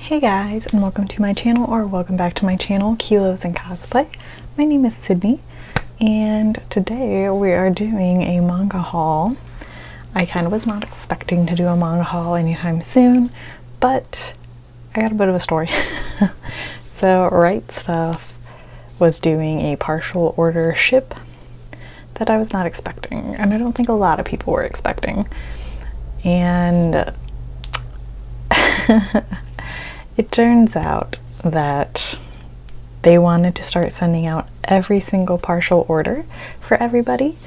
Hey guys, and welcome to my channel, or welcome back to my channel, Kilos and Cosplay. My name is Sydney, and today we are doing a manga haul. I kind of was not expecting to do a manga haul anytime soon, but I got a bit of a story. So Right Stuff was doing a partial order ship that I was not expecting, and I don't think a lot of people were expecting. And it turns out that they wanted to start sending out every single partial order for everybody,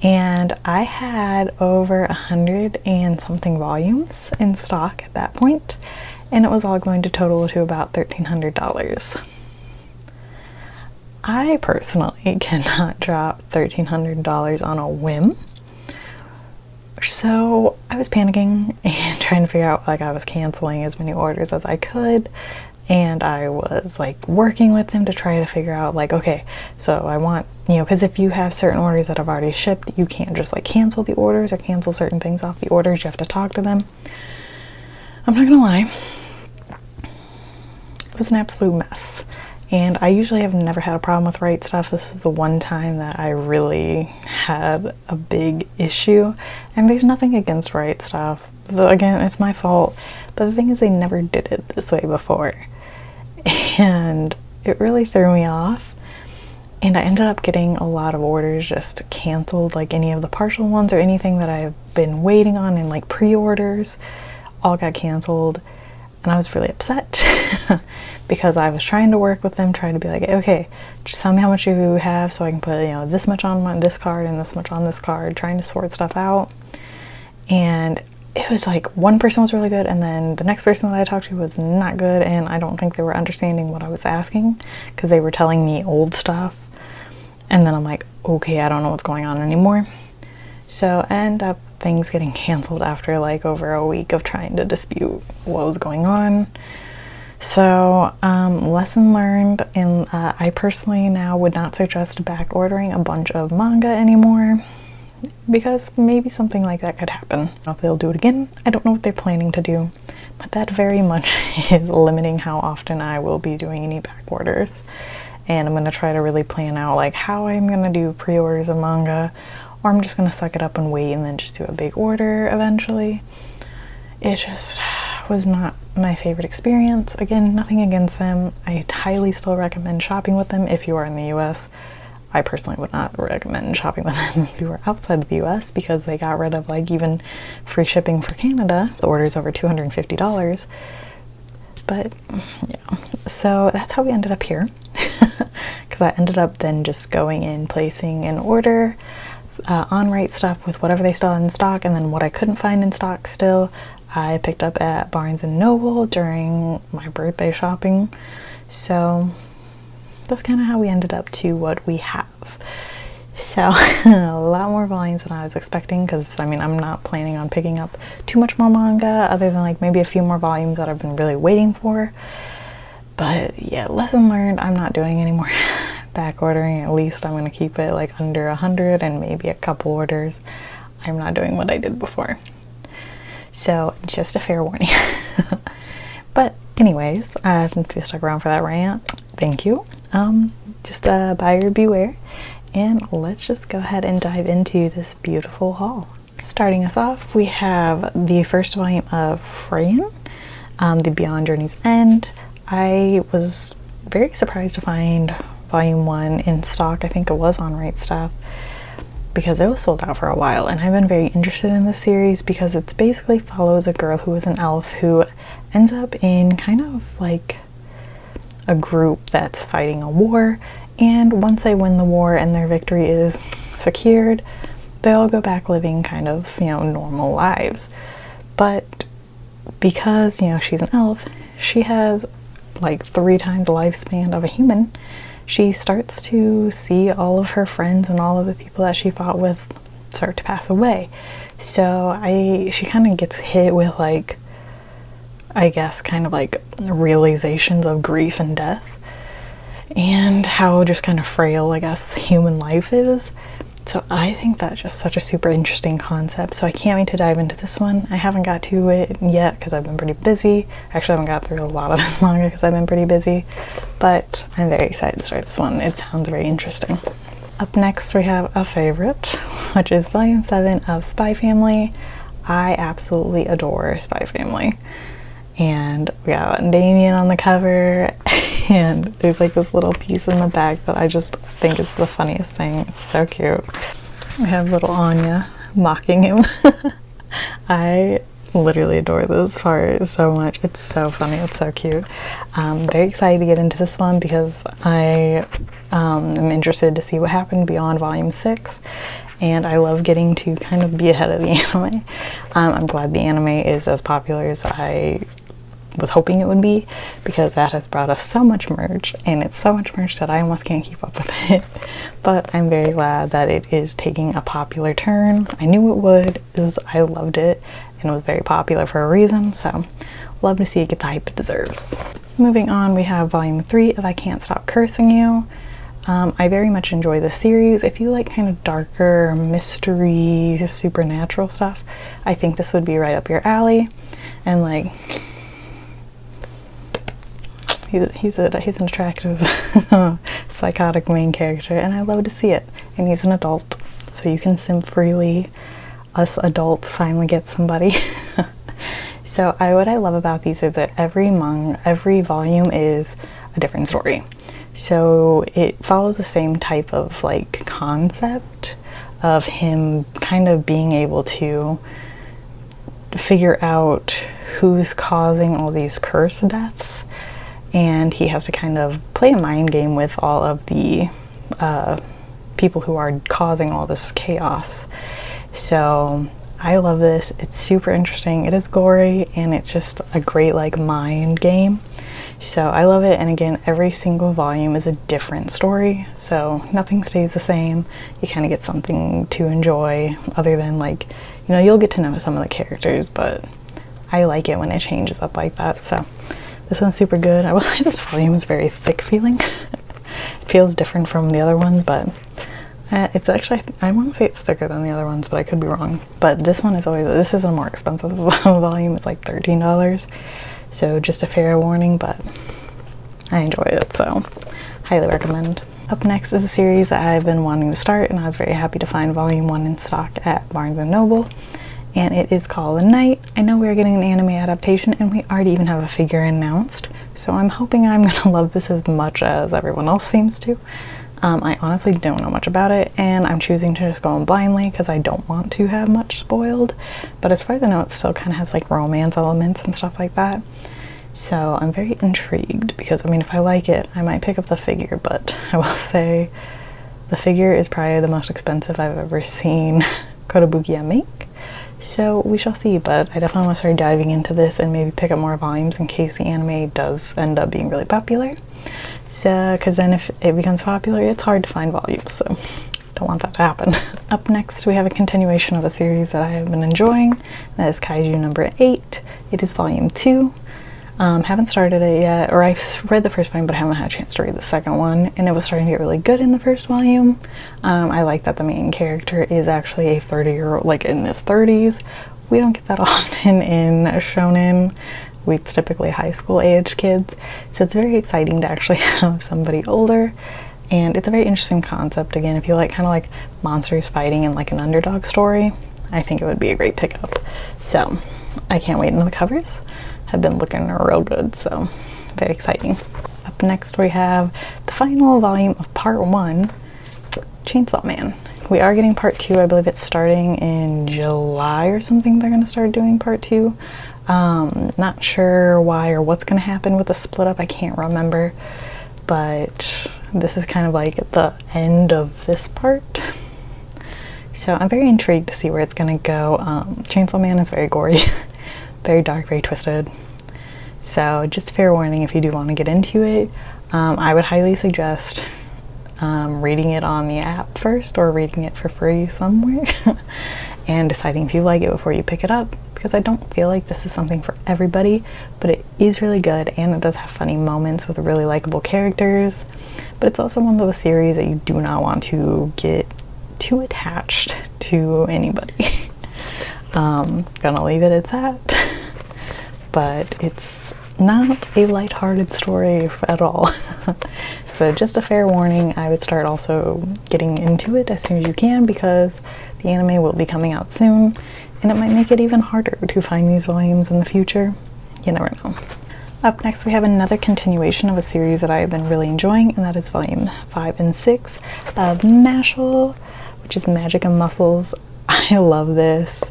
and I had over 100 and something volumes in stock at that point, and it was all going to total to about $1,300. I personally cannot drop $1,300 on a whim. So I was panicking and trying to figure out, like, I was canceling as many orders as I could, and I was like working with them to try to figure out, like, okay, so I want, because if you have certain orders that have already shipped, you can't just like cancel the orders or cancel certain things off the orders. You have to talk to them. I'm not gonna lie, it was an absolute mess. And I usually have never had a problem with Right Stuff. This is the one time that I really had a big issue. And there's nothing against Right Stuff. Again, it's my fault. But the thing is, they never did it this way before. And it really threw me off. And I ended up getting a lot of orders just canceled, like any of the partial ones or anything that I've been waiting on in like pre-orders, all got canceled. And I was really upset because I was trying to work with them, trying to be like, okay, just tell me how much you have so I can put, this much on this card and this much on this card, trying to sort stuff out. And it was like one person was really good, and then the next person that I talked to was not good, and I don't think they were understanding what I was asking because they were telling me old stuff. And then I'm like, okay, I don't know what's going on anymore. So I end up things getting canceled after like over a week of trying to dispute what was going on. So lesson learned, and I personally now would not suggest back ordering a bunch of manga anymore, because maybe something like that could happen. If they'll do it again, I don't know what they're planning to do, but that very much is limiting how often I will be doing any back orders. And I'm going to try to really plan out like how I'm going to do pre-orders of manga, or I'm just going to suck it up and wait and then just do a big order eventually. It just was not my favorite experience. Again, nothing against them. I highly still recommend shopping with them if you are in the US. I personally would not recommend shopping with them if you are outside of the US, because they got rid of like even free shipping for Canada. The order is over $250. But yeah, so that's how we ended up here. Because I ended up then just going in, placing an order on Right Stuff with whatever they still had in stock, and then what I couldn't find in stock still, I picked up at Barnes & Noble during my birthday shopping. So that's kind of how we ended up to what we have. So a lot more volumes than I was expecting, because I mean, I'm not planning on picking up too much more manga other than like maybe a few more volumes that I've been really waiting for. But yeah, lesson learned, I'm not doing any more back ordering. At least I'm going to keep it like under 100 and maybe a couple orders. I'm not doing what I did before. So just a fair warning. But anyways, since you stuck around for that rant, thank you. Just a buyer beware. And let's just go ahead and dive into this beautiful haul. Starting us off, we have the first volume of Freyan, the Beyond Journey's End. I was very surprised to find volume 1 in stock. I think it was on Right Stuff, because it was sold out for a while, and I've been very interested in this series because it basically follows a girl who is an elf who ends up in kind of like a group that's fighting a war, and once they win the war and their victory is secured, they all go back living kind of, normal lives. But because, she's an elf, she has like 3 times the lifespan of a human. She starts to see all of her friends and all of the people that she fought with start to pass away. So she kind of gets hit with like, I guess, kind of like realizations of grief and death, and how just kind of frail, I guess, human life is. So I think that's just such a super interesting concept. So I can't wait to dive into this one. I haven't got to it yet because I've been pretty busy. Actually, I haven't got through a lot of this manga because I've been pretty busy, but I'm very excited to start this one. It sounds very interesting. Up next, we have a favorite, which is Volume 7 of Spy Family. I absolutely adore Spy Family. And we got Damien on the cover, and there's like this little piece in the back that I just think is the funniest thing. It's so cute. We have little Anya mocking him. I literally adore this part so much. It's so funny. It's so cute. Very excited to get into this one because I am interested to see what happened beyond Volume 6. And I love getting to kind of be ahead of the anime. I'm glad the anime is as popular as I was hoping it would be, because that has brought us so much merch, and it's so much merch that I almost can't keep up with it. But I'm very glad that it is taking a popular turn. I knew it would. I loved it, and it was very popular for a reason, so love to see it get the hype it deserves. Moving on, we have Volume 3 of I Can't Stop Cursing You. I very much enjoy the series. If you like kind of darker mystery, supernatural stuff, I think this would be right up your alley. And like, he's an attractive psychotic main character, and I love to see it. And he's an adult, so you can simp freely. Us adults finally get somebody. So what I love about these is that every volume is a different story. So it follows the same type of like concept of him kind of being able to figure out who's causing all these curse deaths, and he has to kind of play a mind game with all of the people who are causing all this chaos. So I love this. It's super interesting. It is gory, and it's just a great like mind game. So I love it, and again, every single volume is a different story, so nothing stays the same. You kind of get something to enjoy other than like, you know, you'll get to know some of the characters, but I like it when it changes up like that. So this one's super good. I will say this volume is very thick feeling. It feels different from the other ones, but it's actually, I want to say it's thicker than the other ones, but I could be wrong. But this one is this is a more expensive volume. It's like $13. So just a fair warning, but I enjoy it, so highly recommend. Up next is a series that I've been wanting to start, and I was very happy to find Volume 1 in stock at Barnes & Noble, and it is called The Night. I know we're getting an anime adaptation, and we already even have a figure announced, so I'm hoping I'm gonna love this as much as everyone else seems to. I honestly don't know much about it, and I'm choosing to just go in blindly because I don't want to have much spoiled. But as far as I know, it still kind of has like romance elements and stuff like that. So I'm very intrigued because, I mean, if I like it, I might pick up the figure, but I will say the figure is probably the most expensive I've ever seen Kotobukiya make. So we shall see, but I definitely want to start diving into this and maybe pick up more volumes in case the anime does end up being really popular. So, because then if it becomes popular, it's hard to find volumes, so don't want that to happen. Up next, we have a continuation of a series that I have been enjoying. That is Kaiju No. 8. It is Volume 2. Haven't started it yet, or I've read the first volume, but I haven't had a chance to read the second one, and it was starting to get really good in the first volume. I like that the main character is actually a 30-year-old, like in his 30s. We don't get that often in shonen. It's typically high school age kids, so it's very exciting to actually have somebody older, and it's a very interesting concept. Again, if you like kind of like monsters fighting in like an underdog story, I think it would be a great pickup. So I can't wait. Into the covers have been looking real good, so very exciting. Up next, we have the final volume of Part 1, Chainsaw Man. We are getting Part 2. I believe it's starting in July or something. They're going to start doing Part 2. Not sure why or what's going to happen with the split up. I can't remember, but this is kind of like at the end of this part. So I'm very intrigued to see where it's going to go. Chainsaw Man is very gory, very dark, very twisted. So just fair warning if you do want to get into it. I would highly suggest reading it on the app first, or reading it for free somewhere and deciding if you like it before you pick it up, because I don't feel like this is something for everybody, but it is really good, and it does have funny moments with really likable characters. But it's also one of those series that you do not want to get too attached to anybody. Gonna leave it at that. But it's not a lighthearted story at all. So just a fair warning, I would start also getting into it as soon as you can, because the anime will be coming out soon, and it might make it even harder to find these volumes in the future. You never know. Up next, we have another continuation of a series that I have been really enjoying, and that is volume 5 and 6 of Mashall, which is Magic and Muscles. I love this.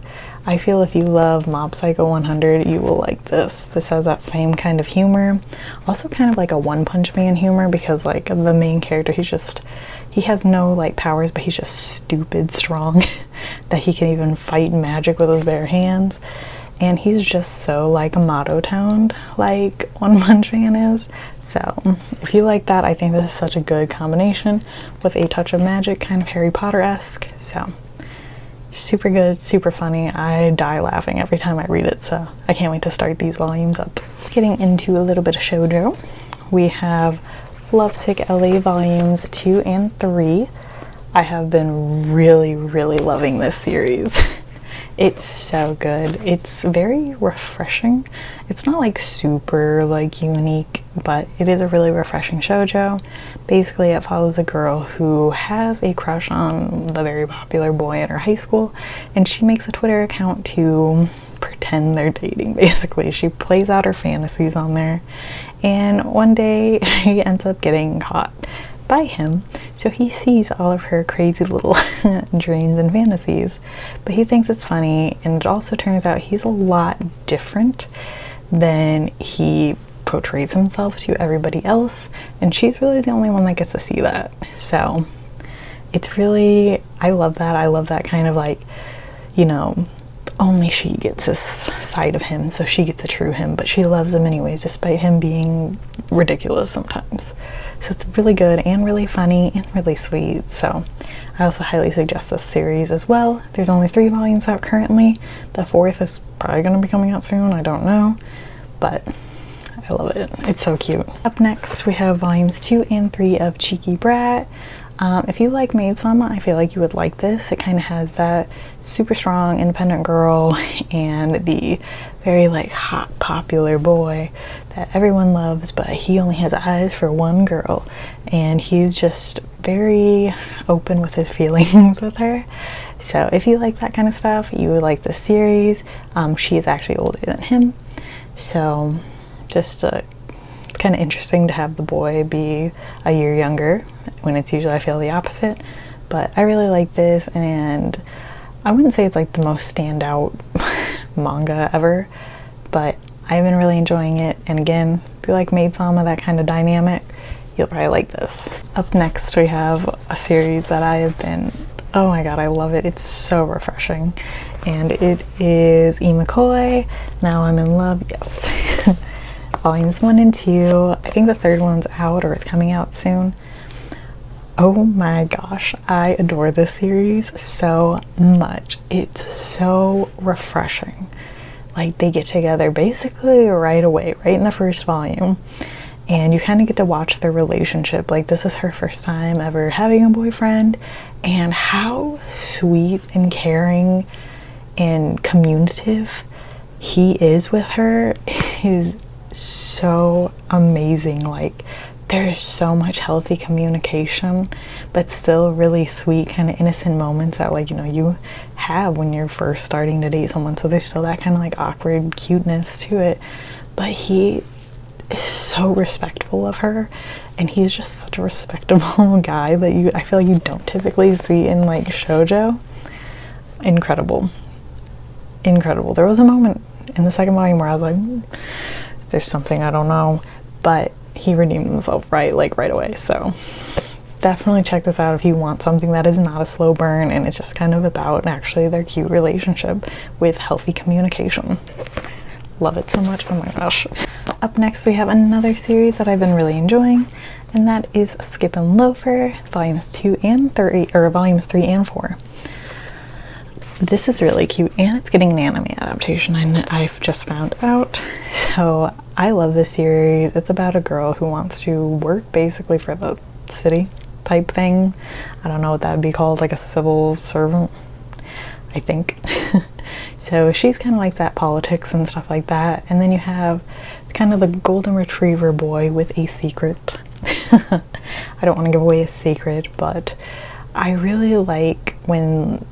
I feel if you love Mob Psycho 100, you will like this. This has that same kind of humor. Also kind of like a One Punch Man humor, because like the main character, he has no like powers, but he's just stupid strong that he can even fight magic with his bare hands. And he's just so like monotoned like One Punch Man is. So if you like that, I think this is such a good combination with a touch of magic, kind of Harry Potter-esque. So super good, super funny. I die laughing every time I read it, so I can't wait to start these volumes up. Getting into a little bit of shoujo, we have Lovesick LA volumes 2 and 3. I have been really loving this series. It's so good. It's very refreshing. It's not like super like unique, but it is a really refreshing shoujo. Basically, it follows a girl who has a crush on the very popular boy at her high school, and she makes a Twitter account to pretend they're dating. Basically, she plays out her fantasies on there, and one day she ends up getting caught by him, so he sees all of her crazy little dreams and fantasies, but he thinks it's funny. And it also turns out he's a lot different than he portrays himself to everybody else, and she's really the only one that gets to see that. So it's really, I love that kind of like, you know, only she gets this side of him, so she gets a true him, but she loves him anyways, despite him being ridiculous sometimes. So it's really good and really funny and really sweet. So I also highly suggest this series as well. There's only 3 volumes out currently. The 4th is probably going to be coming out soon, I don't know, but I love it. It's so cute. Up next, we have volumes 2 and 3 of Cheeky Brat. If you like Maid Sama, I feel like you would like this. It kind of has that super strong independent girl and the very like hot popular boy that everyone loves, but he only has eyes for one girl, and he's just very open with his feelings with her. So if you like that kind of stuff, you would like this series. She is actually older than him, so just it's kind of interesting to have the boy be a year younger when it's usually, I feel, the opposite. But I really like this, and I wouldn't say it's like the most standout manga ever, but I've been really enjoying it. And again, if you like Maid Sama, that kind of dynamic, you'll probably like this. Up next, we have a series that I have been, oh my god, I love it. It's so refreshing. And it is McCoy, Now I'm in Love, yes. Volumes 1 and 2. I think the 3rd one's out, or it's coming out soon. Oh my gosh, I adore this series so much. It's so refreshing. Like, they get together basically right away, right in the 1st volume, and you kind of get to watch their relationship. Like, this is her first time ever having a boyfriend, and how sweet and caring and communicative he is with her is so amazing. Like, there's so much healthy communication, but still really sweet, kind of innocent moments that, like, you know, you have when you're first starting to date someone. So there's still that kind of like awkward cuteness to it, but he is so respectful of her, and he's just such a respectable guy that I feel like you don't typically see in like shoujo. Incredible. There was a moment in the 2nd volume where I was like, there's something, I don't know, but he redeemed himself right away. So definitely check this out if you want something that is not a slow burn, and it's just kind of about actually their cute relationship with healthy communication. Love it so much. Oh my gosh. Up next, we have another series that I've been really enjoying, and that is Skip and Loafer, volumes 2 and 3, or volumes 3 and 4. This is really cute, and it's getting an anime adaptation, and I've just found out. So I love this series. It's about a girl who wants to work basically for the city, type thing. I don't know what that would be called, like a civil servant, I think. So she's kind of like that, politics and stuff like that. And then you have kind of the golden retriever boy with a secret. I don't want to give away a secret, but I really like when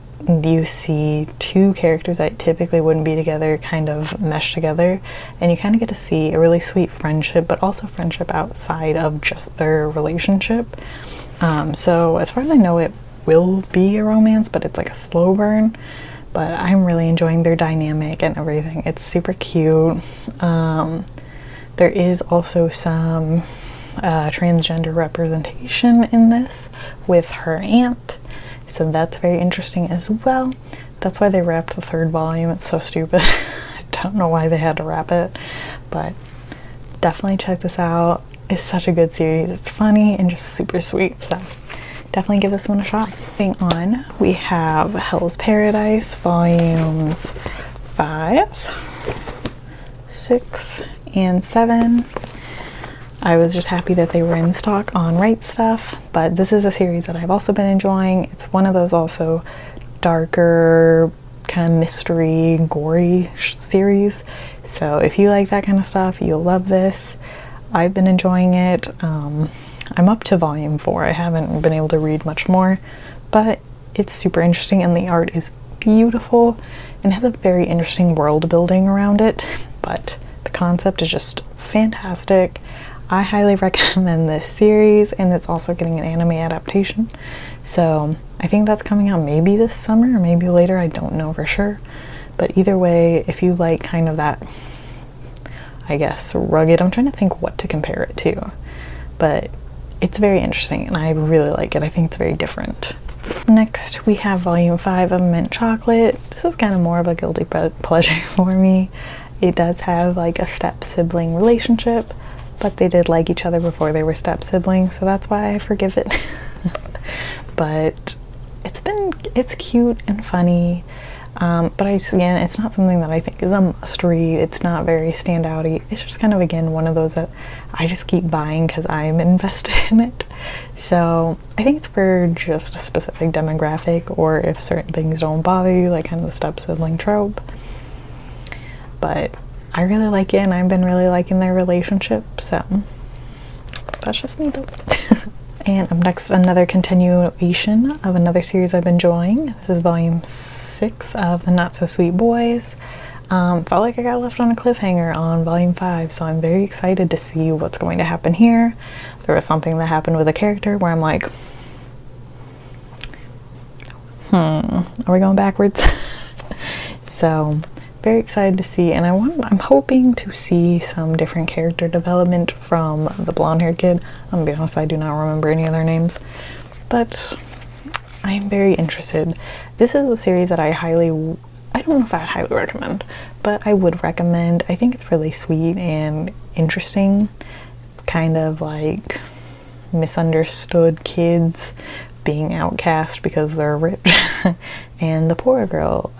you see two characters that typically wouldn't be together kind of mesh together, and you kind of get to see a really sweet friendship, but also friendship outside of just their relationship. So as far as I know, it will be a romance, but it's like a slow burn. But I'm really enjoying their dynamic and everything. It's super cute. There is also some transgender representation in this with her aunt, so that's very interesting as well. That's why they wrapped the third volume. It's so stupid. I don't know why they had to wrap it, but definitely check this out. It's such a good series. It's funny and just super sweet, so definitely give this one a shot. Moving on, we have Hell's Paradise volumes 5, 6, and 7. I was just happy that they were in stock on Right Stuff, but this is a series that I've also been enjoying. It's one of those also darker, kind of mystery, gory series. So if you like that kind of stuff, you'll love this. I've been enjoying it. I'm up to volume 4. I haven't been able to read much more, but it's super interesting and the art is beautiful and has a very interesting world building around it, but the concept is just fantastic. I highly recommend this series, and it's also getting an anime adaptation, so I think that's coming out maybe this summer or maybe later. I don't know for sure, but either way, if you like kind of that, I guess, rugged, I'm trying to think what to compare it to, but it's very interesting and I really like it. I think it's very different. Next we have volume 5 of Mint Chocolate. This is kind of more of a guilty pleasure for me. It does have like a step-sibling relationship, but they did like each other before they were step-siblings, so that's why I forgive it. But it's cute and funny, but again, it's not something that I think is a must-read. It's not very standouty. It's just kind of, again, one of those that I just keep buying because I'm invested in it. So I think it's for just a specific demographic, or if certain things don't bother you, like kind of the step-sibling trope. But I really like it, and I've been really liking their relationship, so that's just me though. And up next, another continuation of another series I've been enjoying. This is volume 6 of the Not So Sweet Boys. Felt like I got left on a cliffhanger on volume 5, so I'm very excited to see what's going to happen here. There was something that happened with a character where I'm like, are we going backwards? So very excited to see, and I'm hoping to see some different character development from the blonde-haired kid. I'm gonna be honest, I do not remember any of their names, but I am very interested. This is a series that I don't know if I'd highly recommend, but I would recommend. I think it's really sweet and interesting. It's kind of like misunderstood kids being outcast because they're rich, and the poor girl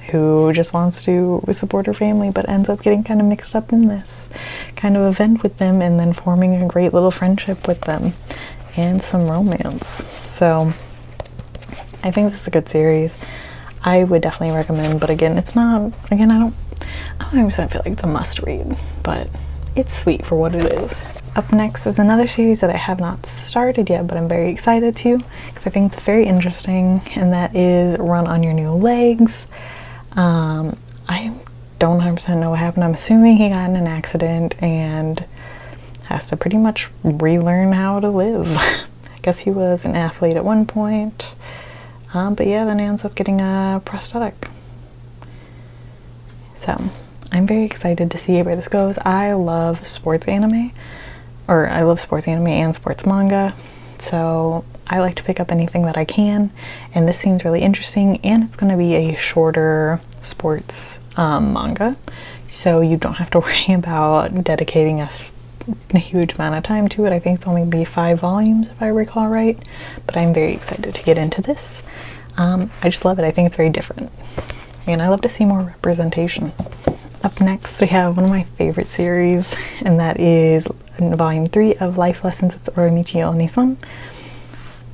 who just wants to support her family but ends up getting kind of mixed up in this kind of event with them, and then forming a great little friendship with them and some romance. So I think this is a good series. I would definitely recommend, but again, it's not, again, I don't 100% feel like it's a must read, but it's sweet for what it is. Up next is another series that I have not started yet, but I'm very excited to, because I think it's very interesting, and that is Run on Your New Legs. I don't 100% know what happened. I'm assuming he got in an accident and has to pretty much relearn how to live. I guess he was an athlete at one point, but yeah, then he ends up getting a prosthetic. So I'm very excited to see where this goes. I love sports anime, or I love sports anime and sports manga, so I like to pick up anything that I can, and this seems really interesting, and it's going to be a shorter sports manga, so you don't have to worry about dedicating a huge amount of time to it. I think it's only going to be 5 volumes if I recall right, but I'm very excited to get into this. I just love it. I think it's very different, and I love to see more representation. Up next we have one of my favorite series, and that is volume 3 of Life Lessons with Orimichi Onisan.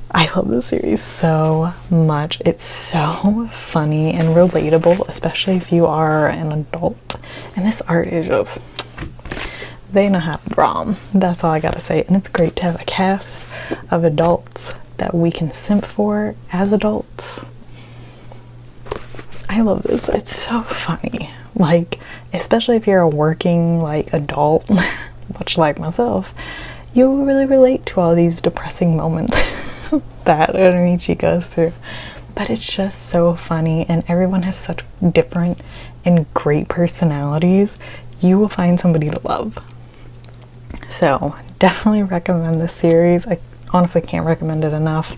I love this series so much. It's so funny and relatable, especially if you are an adult. And this art is just, they know how to draw 'em. That's all I gotta say. And it's great to have a cast of adults that we can simp for as adults. I love this. It's so funny. Like, especially if you're a working, like, adult, much like myself, you'll really relate to all these depressing moments that Orimichi goes through. But it's just so funny, and everyone has such different and great personalities. You will find somebody to love. So definitely recommend this series. I honestly can't recommend it enough.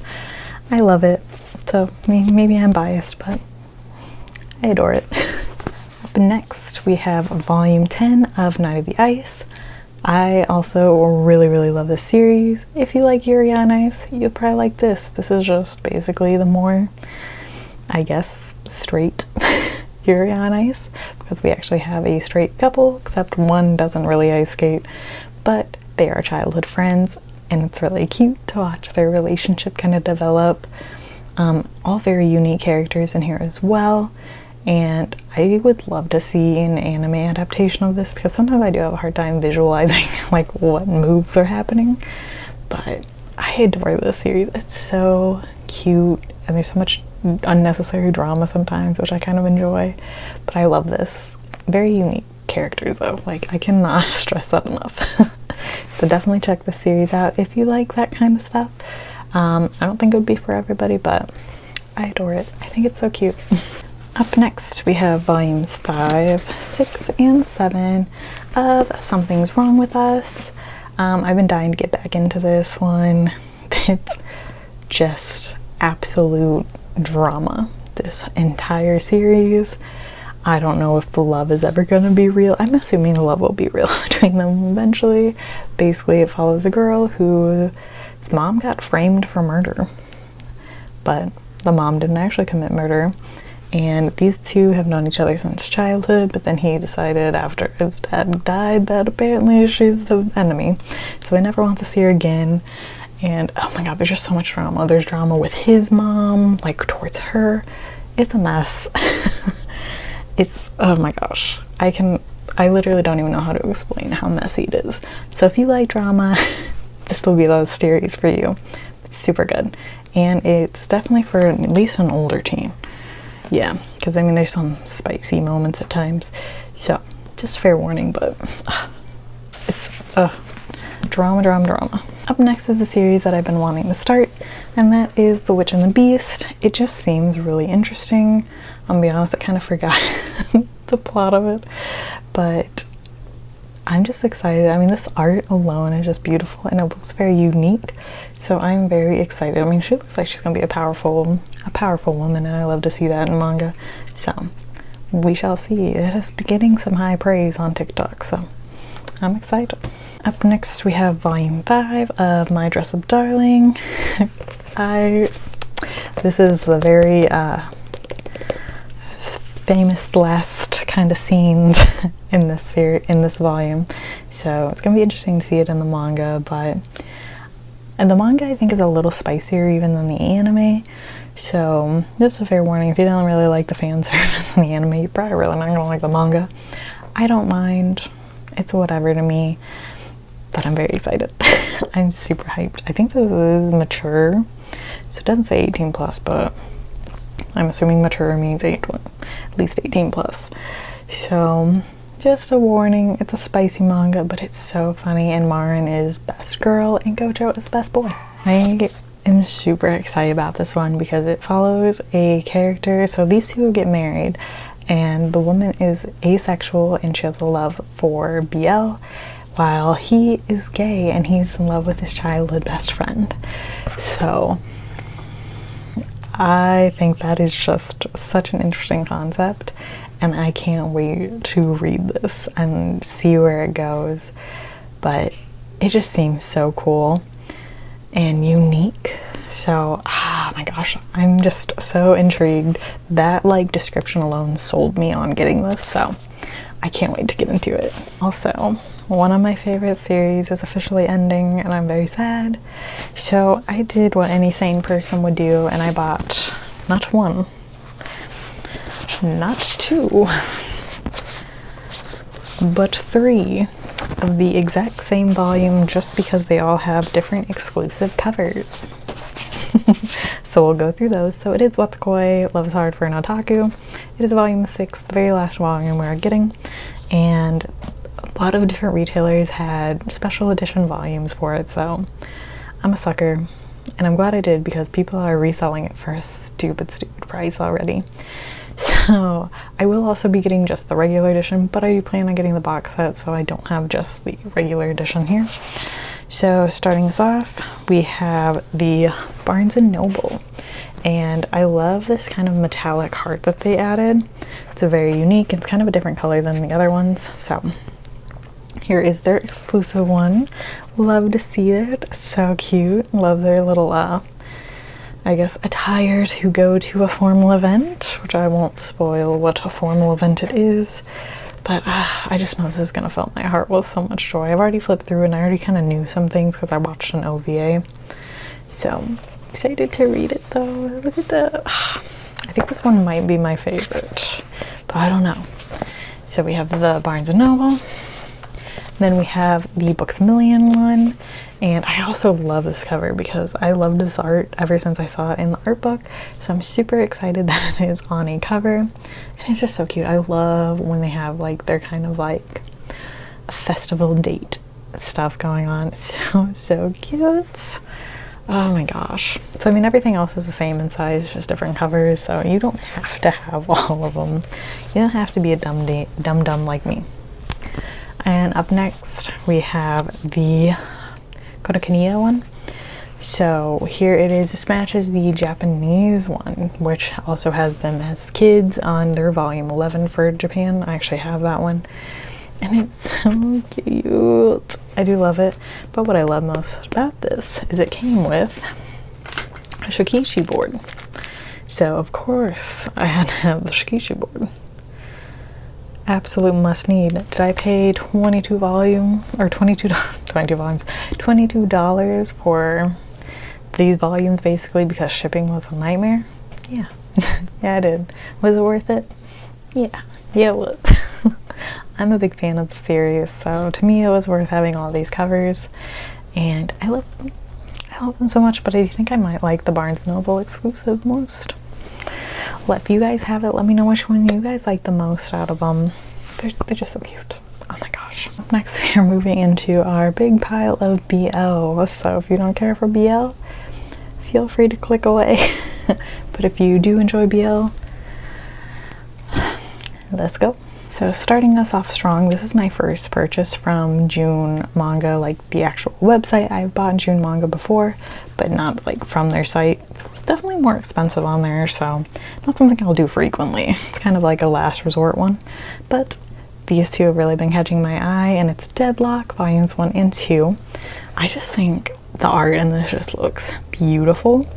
I love it. So maybe I'm biased, but I adore it. Up next we have volume 10 of Night of the Ice. I also really love this series. If you like Yuri on Ice, you'll probably like this. This is just basically the more, I guess, straight Yuri on Ice, because we actually have a straight couple, except one doesn't really ice skate, but they are childhood friends, and it's really cute to watch their relationship kind of develop. All very unique characters in here as well. And I would love to see an anime adaptation of this, because sometimes I do have a hard time visualizing like what moves are happening. But I adore this series. It's so cute, and there's so much unnecessary drama sometimes, which I kind of enjoy. But I love this. Very unique characters though. Like, I cannot stress that enough. So definitely check this series out if you like that kind of stuff. I don't think it would be for everybody, but I adore it. I think it's so cute. Up next, we have volumes 5, 6, and 7 of Something's Wrong with Us. I've been dying to get back into this one. It's just absolute drama, this entire series. I don't know if the love is ever going to be real. I'm assuming the love will be real between them eventually. Basically, it follows a girl whose mom got framed for murder, but the mom didn't actually commit murder. And these two have known each other since childhood, but then he decided after his dad died that apparently she's the enemy. So he never wants to see her again. And oh my god, there's just so much drama. There's drama with his mom, like towards her. It's a mess. It's, oh my gosh. I literally don't even know how to explain how messy it is. So if you like drama, this will be those series for you. It's super good. And it's definitely for at least an older teen. Yeah, because I mean there's some spicy moments at times, so just fair warning, but it's drama. Up next is a series that I've been wanting to start, and that is The Witch and the Beast. It just seems really interesting. I'll be honest, I kind of forgot the plot of it, but I'm just excited. I mean, this art alone is just beautiful, and it looks very unique, so I'm very excited. I mean, she looks like she's gonna be a powerful woman, and I love to see that in manga, so we shall see. It is getting some high praise on TikTok, so I'm excited. Up next we have volume 5 of My Dress Up Darling. This is the very famous last kind of scenes in this volume, so it's gonna be interesting to see it in the manga. And the manga I think is a little spicier even than the anime, so just a fair warning, if you don't really like the fan service in the anime, you're probably really not gonna like the manga. I don't mind, it's whatever to me, but I'm very excited. I'm super hyped. I think this is mature, so it doesn't say 18 plus, but I'm assuming mature means at least 18 plus. So just a warning, it's a spicy manga, but it's so funny, and Marin is best girl and Gojo is best boy. I am super excited about this one because it follows a character. So these two get married, and the woman is asexual and she has a love for BL, while he is gay and he's in love with his childhood best friend. So I think that is just such an interesting concept, and I can't wait to read this and see where it goes. But it just seems so cool and unique. So, oh my gosh, I'm just so intrigued. That like description alone sold me on getting this, so I can't wait to get into it. Also, one of my favorite series is officially ending and I'm very sad. So I did what any sane person would do and I bought not one, not two, but three of the exact same volume just because they all have different exclusive covers. So we'll go through those. So it is McCoy, Love is Hard for an Otaku. It is volume 6, the very last volume we're getting, and a lot of different retailers had special edition volumes for it, so I'm a sucker, and I'm glad I did because people are reselling it for a stupid price already. So I will also be getting just the regular edition, but I do plan on getting the box set so I don't have just the regular edition here. So starting us off, we have the Barnes & Noble, and I love this kind of metallic heart that they added. It's a very unique, it's kind of a different color than the other ones, so here is their exclusive one. Love to see it, so cute. Love their little I guess attire to go to a formal event, which I won't spoil what a formal event it is. But I just know this is going to fill my heart with so much joy. I've already flipped through and I already kind of knew some things because I watched an OVA. So excited to read it though. Look at that. I think this one might be my favorite, but I don't know. So we have the Barnes & Noble. Then we have the Books A Million one. And I also love this cover because I loved this art ever since I saw it in the art book. So I'm super excited that it is on a cover. And it's just so cute. I love when they have like their kind of like a festival date stuff going on. It's so cute. Oh my gosh. So I mean everything else is the same in size, just different covers. So you don't have to have all of them. You don't have to be a dumb like me. And up next we have the Kodokanía one. So here it is. This matches the Japanese one, which also has them as kids on their volume 11 for Japan. I actually have that one and it's so cute. I do love it, but what I love most about this is it came with a shikishi board. So of course I had to have the shikishi board. Absolute must need. Did I pay $22 for these volumes basically because shipping was a nightmare? Yeah. Yeah, I did. Was it worth it? Yeah. Yeah, it was. I'm a big fan of the series, so to me it was worth having all these covers, and I love them. I love them so much, but I think I might like the Barnes & Noble exclusive most. If you guys have it, let me know which one you guys like the most out of them. They're just so cute. Oh my gosh. Next we are moving into our big pile of BL. So if you don't care for BL, feel free to click away. But if you do enjoy BL, let's go. So starting us off strong, this is my first purchase from June Manga, like the actual website. I've bought June Manga before, but not like from their site. It's definitely more expensive on there, so not something I'll do frequently. It's kind of like a last resort one, but these two have really been catching my eye, and it's Deadlock volumes 1 and 2. I just think the art in this just looks beautiful,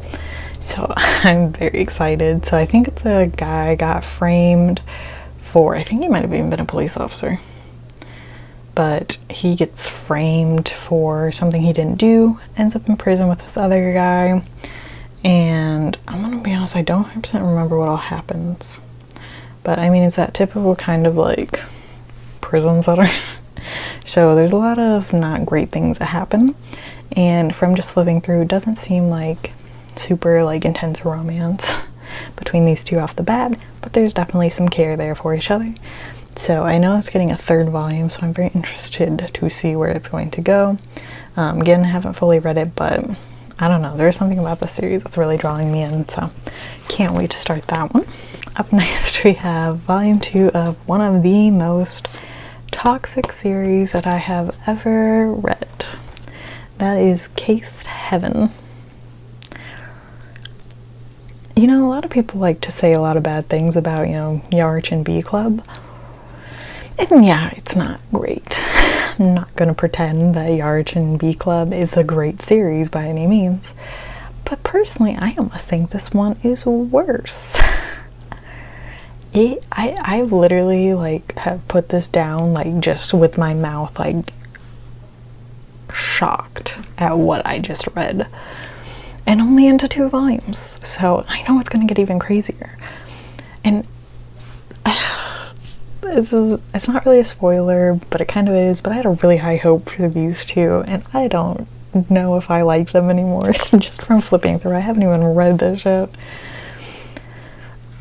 so I'm very excited. So I think it's a guy got framed for, I think he might have even been a police officer, but he gets framed for something he didn't do, ends up in prison with this other guy, and I'm gonna be honest, I don't 100% remember what all happens, but I mean it's that typical kind of like prison setter. So there's a lot of not great things that happen, and from just living through, it doesn't seem like super like intense romance between these two off the bat, but there's definitely some care there for each other. So I know it's getting a 3rd volume, so I'm very interested to see where it's going to go. Again, I haven't fully read it, but I don't know, there's something about this series that's really drawing me in, so can't wait to start that one. Up next we have volume 2 of one of the most toxic series that I have ever read. That is Cased Heaven. You know, a lot of people like to say a lot of bad things about, you know, Yarch and B Club. And yeah, it's not great. I'm not gonna pretend that Yarch and B Club is a great series by any means. But personally, I almost think this one is worse. I literally like have put this down like just with my mouth like shocked at what I just read, and only into 2 volumes, so I know it's gonna get even crazier. And it's not really a spoiler, but it kind of is, but I had a really high hope for these two, and I don't know if I like them anymore just from flipping through. I haven't even read this yet.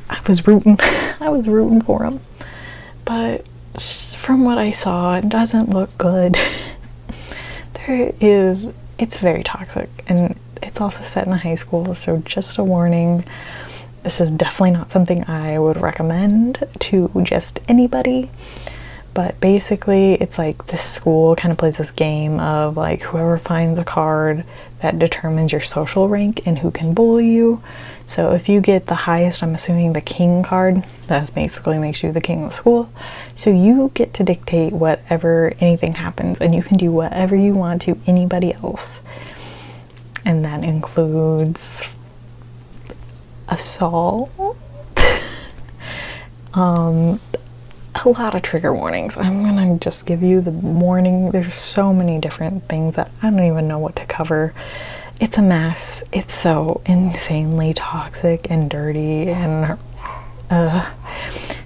I was rooting for them, but from what I saw, it doesn't look good. It's very toxic, and it's also set in a high school, so just a warning, this is definitely not something I would recommend to just anybody. But basically it's like this school kind of plays this game of like whoever finds a card that determines your social rank and who can bully you. So if you get the highest, I'm assuming the king card, that basically makes you the king of the school. So you get to dictate whatever anything happens, and you can do whatever you want to anybody else. And that includes assault. A lot of trigger warnings. I'm gonna just give you the warning. There's so many different things that I don't even know what to cover. It's a mess. It's so insanely toxic and dirty, and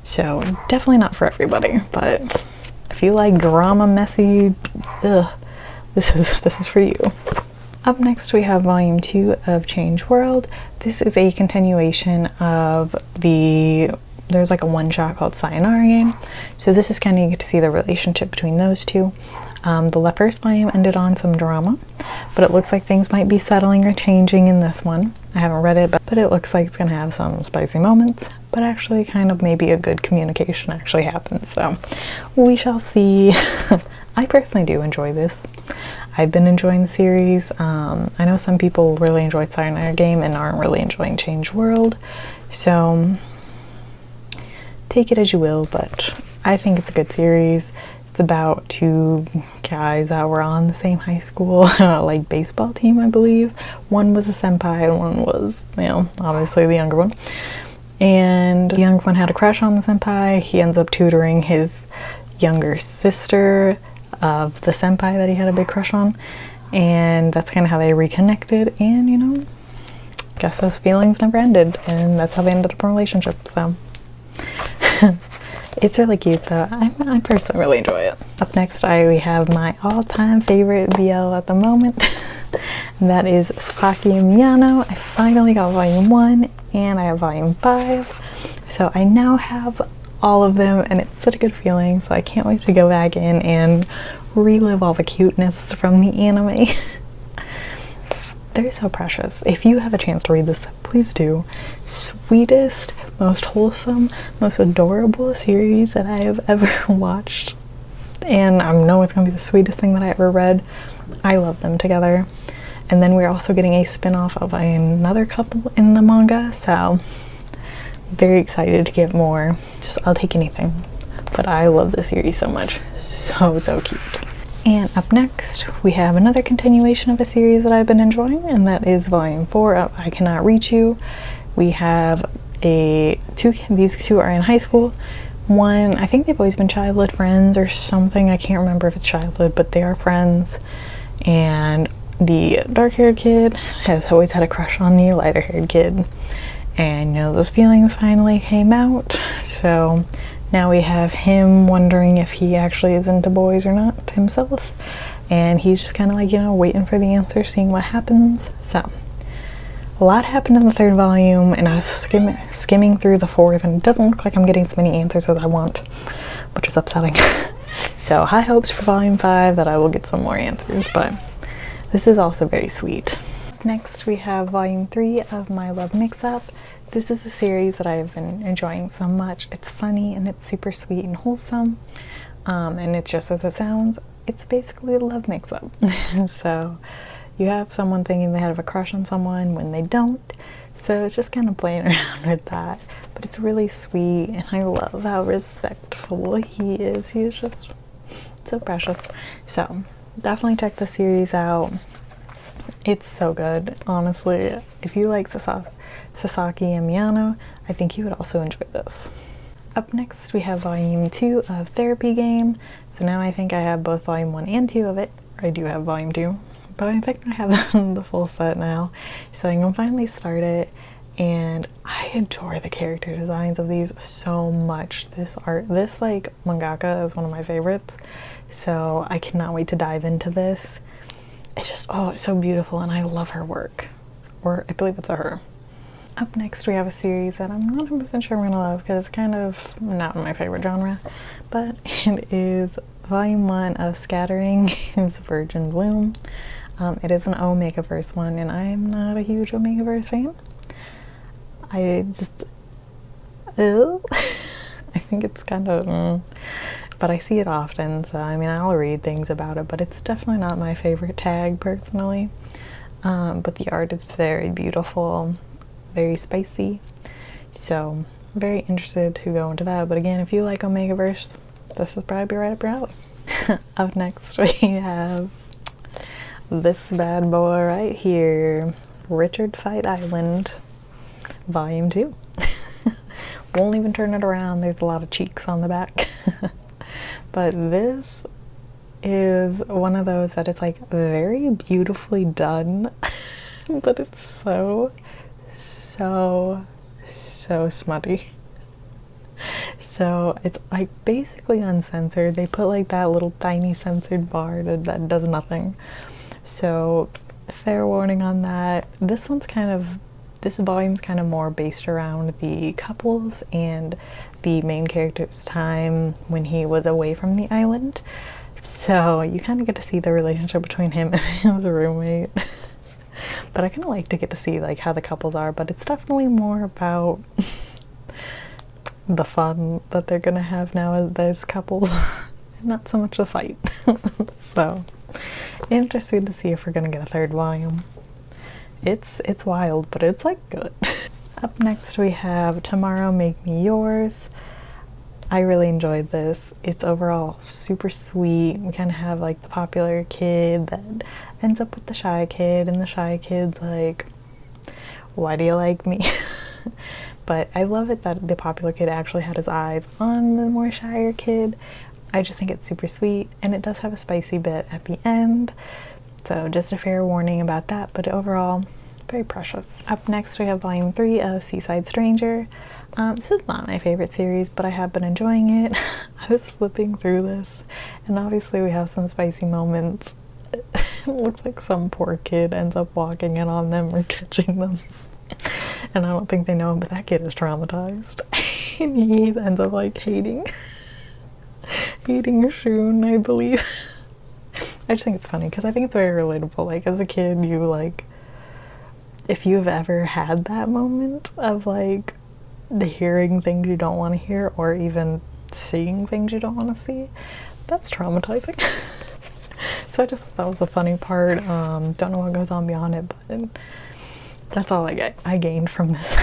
so definitely not for everybody. But if you like drama, messy, this is for you. Up next we have volume 2 of Change World. This is a continuation of there's like a one-shot called Sayonara Game. So this is kind of, you get to see the relationship between those two. The first volume ended on some drama, but it looks like things might be settling or changing in this one. I haven't read it, but it looks like it's gonna have some spicy moments, but actually kind of maybe a good communication actually happens. So we shall see. I personally do enjoy this. I've been enjoying the series. I know some people really enjoyed Sayonara Game and aren't really enjoying Change World. So take it as you will, but I think it's a good series. It's about 2 guys that were on the same high school, like baseball team, I believe. One was a senpai and one was, you know, obviously the younger one. And the younger one had a crush on the senpai. He ends up tutoring his younger sister of the senpai that he had a big crush on. And that's kind of how they reconnected, and, you know, guess those feelings never ended, and that's how they ended up in a relationship, so. It's really cute though. I personally really enjoy it. Up next we have my all-time favorite BL at the moment. And that is SAKIMIANO. I finally got volume 1 and I have volume 5. So I now have all of them, and it's such a good feeling, so I can't wait to go back in and relive all the cuteness from the anime. They're so precious. If you have a chance to read this, please do. Sweetest, most wholesome, most adorable series that I have ever watched. And I know it's gonna be the sweetest thing that I ever read. I love them together. And then we're also getting a spin-off of another couple in the manga, so very excited to get more. I'll take anything. But I love the series so much. So cute. And up next, we have another continuation of a series that I've been enjoying, and that is volume 4 of I Cannot Reach You. We have these two are in high school. One, I think they've always been childhood friends or something. I can't remember if it's childhood, but they are friends. And the dark-haired kid has always had a crush on the lighter-haired kid. And, you know, those feelings finally came out. So now we have him wondering if he actually is into boys or not himself. And he's just kind of like, you know, waiting for the answer, seeing what happens. So a lot happened in the 3rd volume, and I was skimming through the 4th, and it doesn't look like I'm getting as many answers as I want, which is upsetting. So high hopes for volume 5 that I will get some more answers, but this is also very sweet. Next we have volume 3 of My Love Mix-Up. This is a series that I've been enjoying so much. It's funny and it's super sweet and wholesome, and it's just as it sounds. It's basically a love mix-up. So you have someone thinking they have a crush on someone when they don't, so it's just kind of playing around with that. But it's really sweet, and I love how respectful he is. He is just so precious. So definitely check the series out. It's so good, honestly. If you like Sasaki and Miyano, I think you would also enjoy this. Up next we have volume 2 of Therapy Game. So now I think I have both volume 1 and 2 of it. I do have volume 2, but I think I have the full set now. So I can finally start it, and I adore the character designs of these so much. This like mangaka is one of my favorites. So I cannot wait to dive into this. It's just, oh, it's so beautiful, and I love her work. Or I believe it's a her. Up next we have a series that I'm not 100% sure I'm gonna love because it's kind of not my favorite genre, but it is volume 1 of Scattering is Virgin Bloom. It is an Omegaverse one, and I'm not a huge Omegaverse fan. I just, I think it's kind of, but I see it often, so I mean, I'll read things about it, but it's definitely not my favorite tag personally. But the art is very beautiful, very spicy, so I'm very interested to go into that. But again, if you like Omegaverse, this is probably right up your alley. Up next we have this bad boy right here, Richard Fight Island, volume 2. Won't even turn it around, there's a lot of cheeks on the back. But this is one of those that it's like very beautifully done, but it's so smutty. So it's like basically uncensored. They put like that little tiny censored bar that does nothing. So fair warning on that. This volume's kind of more based around the couples and the main character's time when he was away from the island. So you kind of get to see the relationship between him and his roommate. But I kind of like to get to see like how the couples are, but it's definitely more about the fun that they're gonna have now as those couples, not so much the fight. So interested to see if we're gonna get a third volume. It's wild, but it's like good. Up next we have Tomorrow Make Me Yours. I really enjoyed this. It's overall super sweet. We kind of have like the popular kid that ends up with the shy kid, and the shy kid's like, why do you like me? But I love it that the popular kid actually had his eyes on the more shyer kid. I just think it's super sweet, and it does have a spicy bit at the end. So just a fair warning about that, but overall, very precious. Up next we have volume 3 of Seaside Stranger. This is not my favorite series, but I have been enjoying it. I was flipping through this, and obviously we have some spicy moments. It looks like some poor kid ends up walking in on them or catching them. And I don't think they know him, but that kid is traumatized. And he ends up like hating Shun, I believe. I just think it's funny because I think it's very relatable. Like as a kid, you like, if you've ever had that moment of like the hearing things you don't want to hear, or even seeing things you don't want to see, that's traumatizing. So I just thought that was a funny part. Don't know what goes on beyond it, but that's all I gained from this.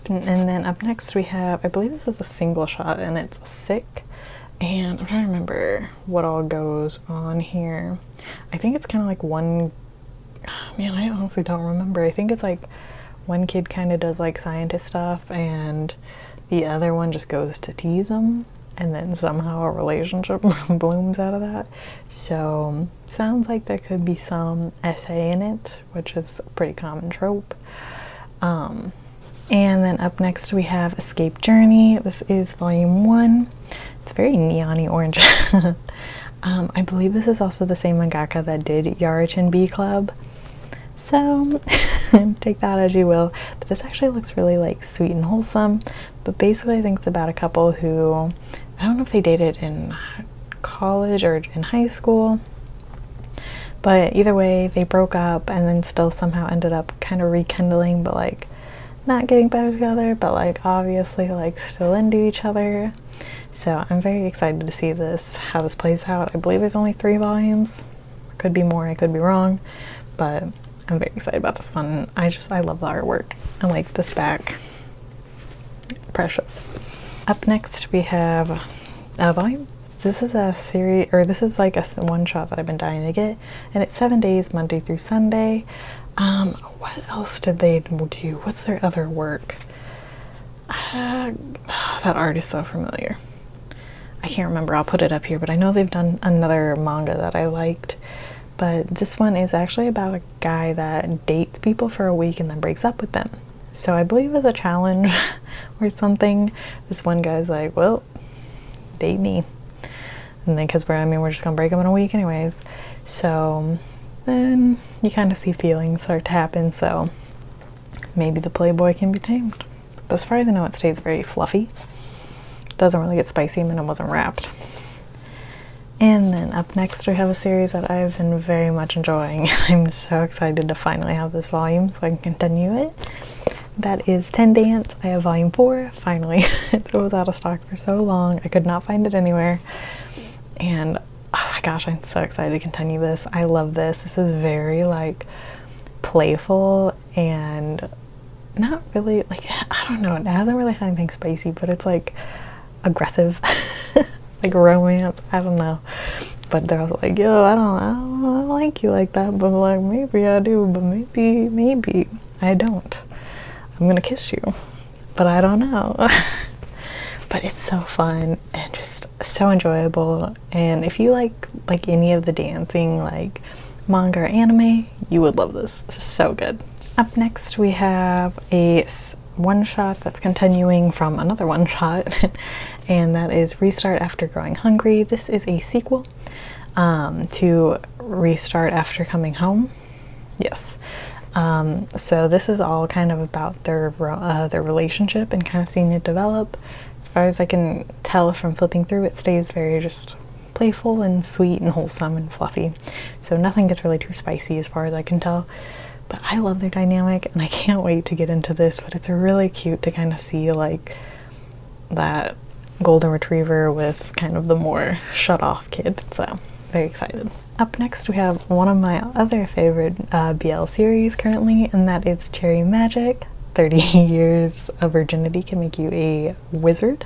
And then up next we have, I believe this is a single shot, and it's Sick. And I'm trying to remember what all goes on here. I think it's kind of like one, man, I honestly don't remember. I think it's like one kid kind of does like scientist stuff, and the other one just goes to tease him, and then somehow a relationship blooms out of that. So sounds like there could be some essay in it, which is a pretty common trope. And then up next we have Escape Journey. This is volume 1. It's very neon-y orange. I believe this is also the same mangaka that did Yarichin B Club. So take that as you will. But this actually looks really like sweet and wholesome. But basically I think it's about a couple who, I don't know if they dated in college or in high school, but either way they broke up and then still somehow ended up kind of rekindling, but like not getting back together, but like obviously like still into each other. So I'm very excited to see this, how this plays out. I believe there's only 3 volumes. Could be more, I could be wrong, but I'm very excited about this one. I love the artwork. I like this back. Precious. Up next we have a volume. This is a series, or this is like a one shot that I've been dying to get, and it's 7 days, Monday through Sunday. What else did they do? What's their other work? that art is so familiar. I can't remember, I'll put it up here, but I know they've done another manga that I liked. But this one is actually about a guy that dates people for a week and then breaks up with them. So I believe it's a challenge or something. This one guy's like, well, date me. And then because we're just gonna break up in a week anyways. So then you kind of see feelings start to happen, so maybe the playboy can be tamed. But as far as I know, it stays very fluffy. Doesn't really get spicy, and it wasn't wrapped. And then up next we have a series that I've been very much enjoying. I'm so excited to finally have this volume so I can continue it. That is 10 Dance. I have volume 4, finally. It was out of stock for so long. I could not find it anywhere. And oh my gosh, I'm so excited to continue this. I love this. This is very like playful and not really like, I don't know, it hasn't really had anything spicy, but it's like aggressive. Like romance, I don't know. But they're also like, yo, I don't like you like that, but like maybe I do, but maybe I don't. I'm gonna kiss you, but I don't know. But it's so fun and just so enjoyable. And if you like any of the dancing, like manga or anime, you would love this. This is so good. Up next we have a one-shot that's continuing from another one-shot, and that is Restart After Growing Hungry. This is a sequel to Restart After Coming Home. Yes. So this is all kind of about their relationship and kind of seeing it develop. As far as I can tell from flipping through, it stays very just playful and sweet and wholesome and fluffy. So nothing gets really too spicy as far as I can tell. But I love their dynamic and I can't wait to get into this, but it's really cute to kind of see like that golden retriever with kind of the more shut off kid, so very excited. Up next we have one of my other favorite BL series currently, and that is Cherry Magic. 30 years of virginity can make you a wizard.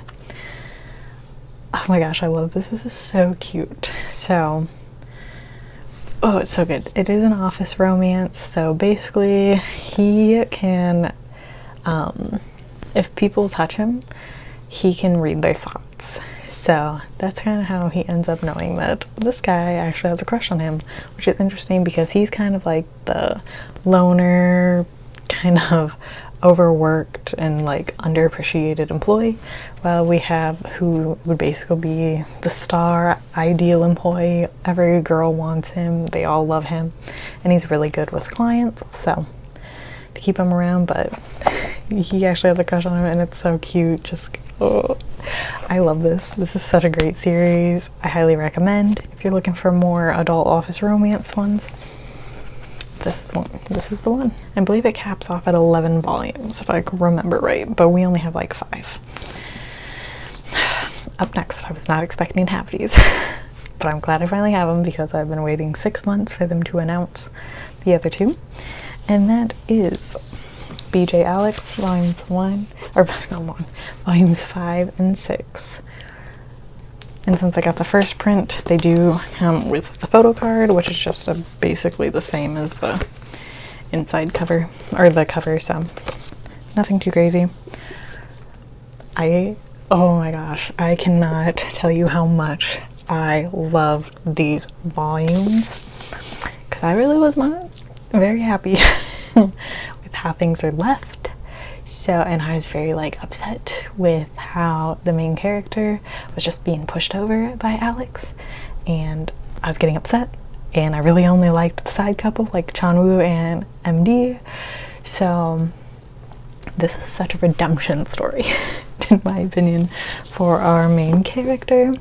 Oh my gosh, I love this. This is so cute. So oh, it's so good. It is an office romance, so basically he can, if people touch him, he can read their thoughts. So that's kind of how he ends up knowing that this guy actually has a crush on him, which is interesting because he's kind of like the loner, kind of overworked and like underappreciated employee, while we have who would basically be the star ideal employee. Every girl wants him, they all love him, and he's really good with clients, so to keep him around. But he actually has a crush on him and it's so cute. Just oh, I love this. This is such a great series. I highly recommend if you're looking for more adult office romance ones. This is the one. I believe it caps off at 11 volumes if I remember right, but we only have like 5. Up next, I was not expecting to have these, but I'm glad I finally have them because I've been waiting 6 months for them to announce the other 2, and that is BJ Alex volumes 5 and 6. And since I got the first print, they do come with the photo card, which is just basically the same as the inside cover, or the cover, so nothing too crazy. Oh my gosh, I cannot tell you how much I love these volumes, because I really was not very happy with how things were left. So, and I was very like upset with how the main character was just being pushed over by Alex, and I was getting upset, and I really only liked the side couple like Chanwoo and MD. So this was such a redemption story in my opinion for our main character,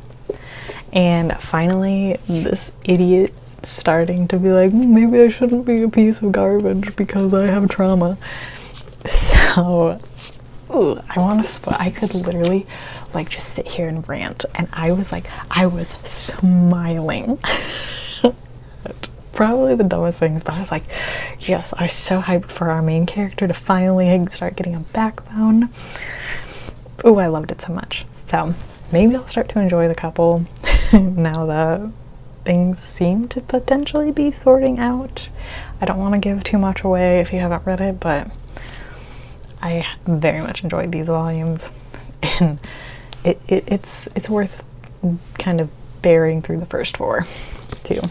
and finally this idiot starting to be like, maybe I shouldn't be a piece of garbage because I have trauma. So, ooh, I could literally like just sit here and rant, and I was smiling. Probably the dumbest things, but I was like, yes, I was so hyped for our main character to finally start getting a backbone. Ooh, I loved it so much. So maybe I'll start to enjoy the couple now that things seem to potentially be sorting out. I don't want to give too much away if you haven't read it, but I very much enjoyed these volumes, and it's worth kind of bearing through the first 4 to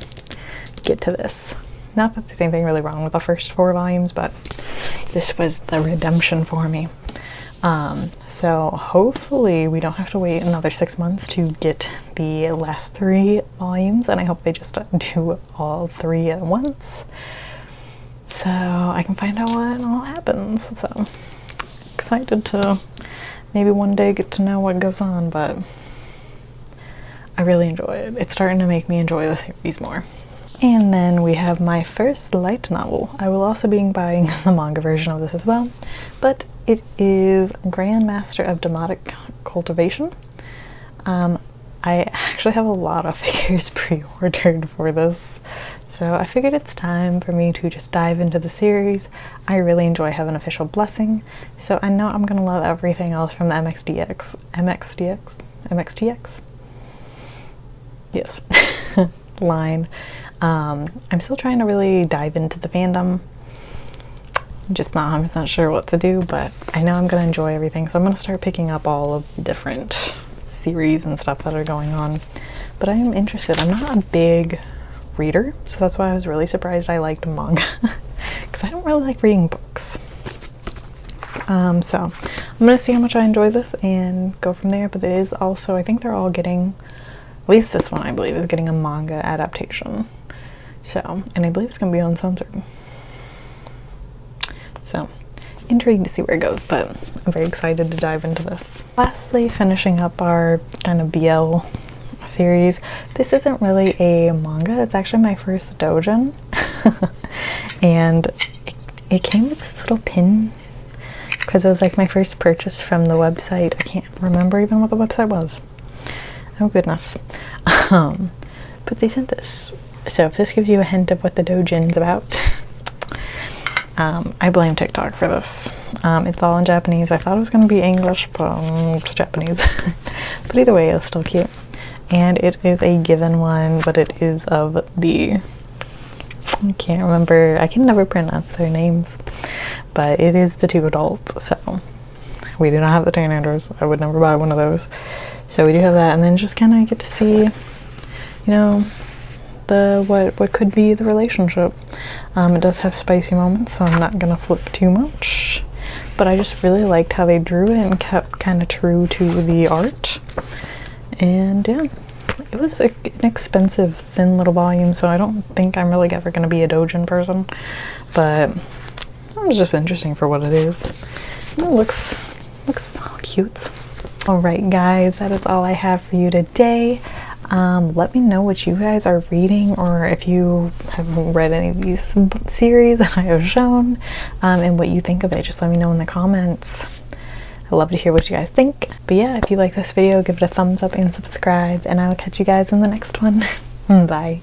get to this. Not that there's anything really wrong with the first 4 volumes, but this was the redemption for me. So hopefully we don't have to wait another 6 months to get the last 3 volumes, and I hope they just do all 3 at once so I can find out what all happens. So excited to maybe one day get to know what goes on, but I really enjoy it. It's starting to make me enjoy the series more. And then we have my first light novel. I will also be buying the manga version of this as well, but it is Grandmaster of Demotic Cultivation. I actually have a lot of figures pre-ordered for this, so I figured it's time for me to just dive into the series. I really enjoy having official blessing, so I know I'm gonna love everything else from the MXDX? Yes, line. I'm still trying to really dive into the fandom. I'm just not 100% sure what to do, but I know I'm gonna enjoy everything, so I'm gonna start picking up all of the different series and stuff that are going on. But I am interested. I'm not a big reader, so that's why I was really surprised I liked manga, because I don't really like reading books. So I'm gonna see how much I enjoy this and go from there. But it is also, I think they're all getting, at least this one I believe is getting a manga adaptation. So, and I believe it's gonna be uncensored. So intrigued to see where it goes, but I'm very excited to dive into this. Lastly, finishing up our kind of BL series. This isn't really a manga, it's actually my first doujin. And it came with this little pin because it was like my first purchase from the website. I can't remember even what the website was. Oh goodness. But they sent this. So if this gives you a hint of what the doujin's about, I blame TikTok for this. It's all in Japanese. I thought it was going to be English, but it's Japanese. But either way, it's still cute. And it is a given one, but it is of the, I can't remember, I can never pronounce their names, but it is the 2 adults, so we do not have the teenagers. I would never buy one of those. So we do have that, and then just kind of get to see, you know, what could be the relationship. It does have spicy moments, so I'm not gonna flip too much, but I just really liked how they drew it and kept kind of true to the art. And yeah, it was an expensive thin little volume, so I don't think I'm really ever gonna be a doujin person, but it was just interesting for what it is. And it looks cute. Alright guys, that is all I have for you today. Let me know what you guys are reading, or if you have read any of these series that I have shown, and what you think of it. Just let me know in the comments. I'd love to hear what you guys think. But yeah, if you like this video, give it a thumbs up and subscribe, and I will catch you guys in the next one. Bye.